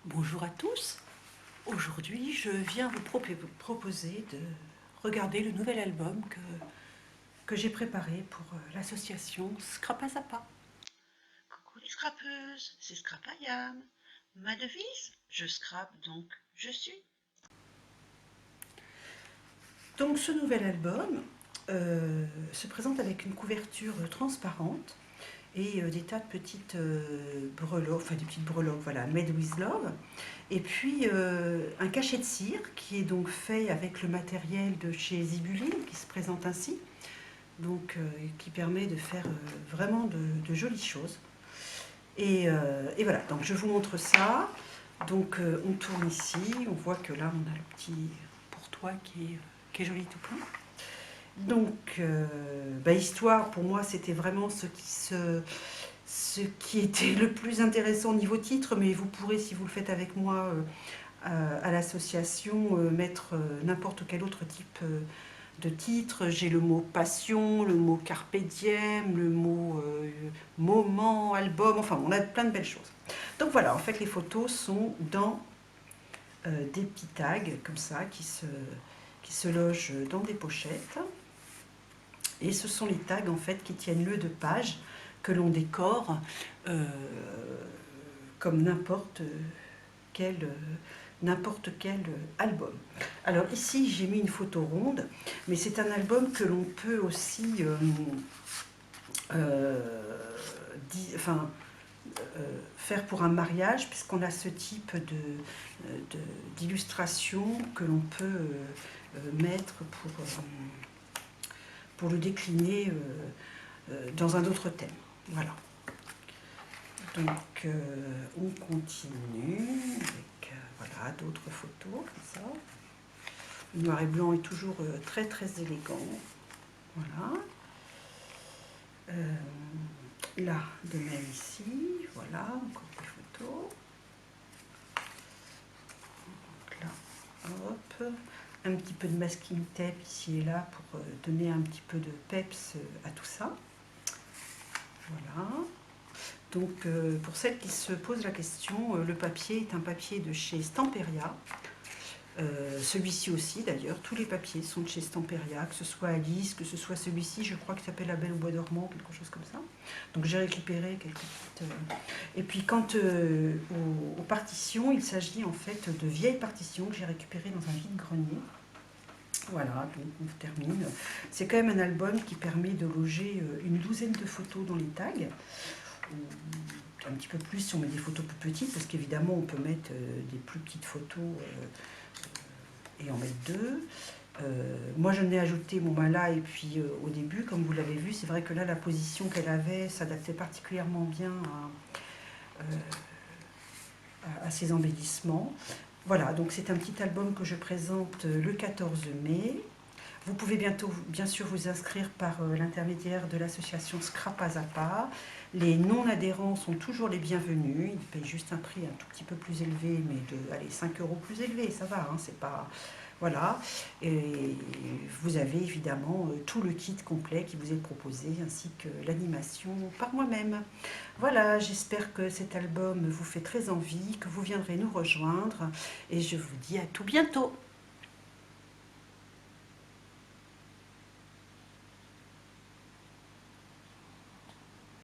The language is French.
Bonjour à tous. Aujourd'hui, je viens vous proposer de regarder le nouvel album que j'ai préparé pour l'association Scrapazapa. Coucou les scrapeuses, c'est Scrapayam. Ma devise, je scrape donc je suis. Donc ce nouvel album se présente avec une couverture transparente et des tas de petites breloques, enfin des petites breloques, voilà, made with love. Et puis un cachet de cire qui est donc fait avec le matériel de chez Zibuline, qui se présente ainsi, donc qui permet de faire vraiment de jolies choses. Et voilà, donc je vous montre ça. Donc on tourne ici, on voit que là on a le petit pourtoit qui est joli tout plein. Donc, histoire, pour moi, c'était vraiment ce qui était le plus intéressant au niveau titre, mais vous pourrez, si vous le faites avec moi à l'association, mettre n'importe quel autre type de titre. J'ai le mot passion, le mot carpe diem, le mot moment, album, enfin, on a plein de belles choses. Donc voilà, en fait, les photos sont dans des petits tags, comme ça, qui se logent dans des pochettes. Et ce sont les tags en fait qui tiennent lieu de pages que l'on décore comme quel, n'importe quel album. Alors ici j'ai mis une photo ronde, mais c'est un album que l'on peut aussi faire pour un mariage, puisqu'on a ce type d'illustration que l'on peut mettre pour le décliner dans un autre thème. Voilà. Donc on continue avec voilà, d'autres photos comme ça. Le noir et blanc est toujours très très élégant. Voilà. Là, de même ici, voilà, encore des photos. Donc là, hop, un petit peu de masking tape ici et là pour donner un petit peu de peps à tout ça. Voilà. Donc pour celles qui se posent la question, le papier est un papier de chez Stamperia. Celui-ci aussi d'ailleurs, tous les papiers sont de chez Stamperia, que ce soit Alice, que ce soit celui-ci, je crois qu'il s'appelle La Belle au Bois dormant, quelque chose comme ça. Donc j'ai récupéré quelques petites... Et puis quant aux partitions, il s'agit en fait de vieilles partitions que j'ai récupérées dans un vide-grenier. Voilà, donc on termine. C'est quand même un album qui permet de loger une douzaine de photos dans les tags. Un petit peu plus si on met des photos plus petites, parce qu'évidemment on peut mettre des plus petites photos et en mettre deux. Moi je n'ai ajouté là et puis au début, comme vous l'avez vu, c'est vrai que là la position qu'elle avait s'adaptait particulièrement bien à ses embellissements. Voilà, donc c'est un petit album que je présente le 14 mai. Vous pouvez bientôt, bien sûr, vous inscrire par l'intermédiaire de l'association Scrapazapa. Les non-adhérents sont toujours les bienvenus. Ils payent juste un prix un tout petit peu plus élevé, mais de 5 € plus élevé, ça va, hein, c'est pas... Voilà. Et vous avez évidemment tout le kit complet qui vous est proposé, ainsi que l'animation par moi-même. Voilà, j'espère que cet album vous fait très envie, que vous viendrez nous rejoindre, et je vous dis à tout bientôt.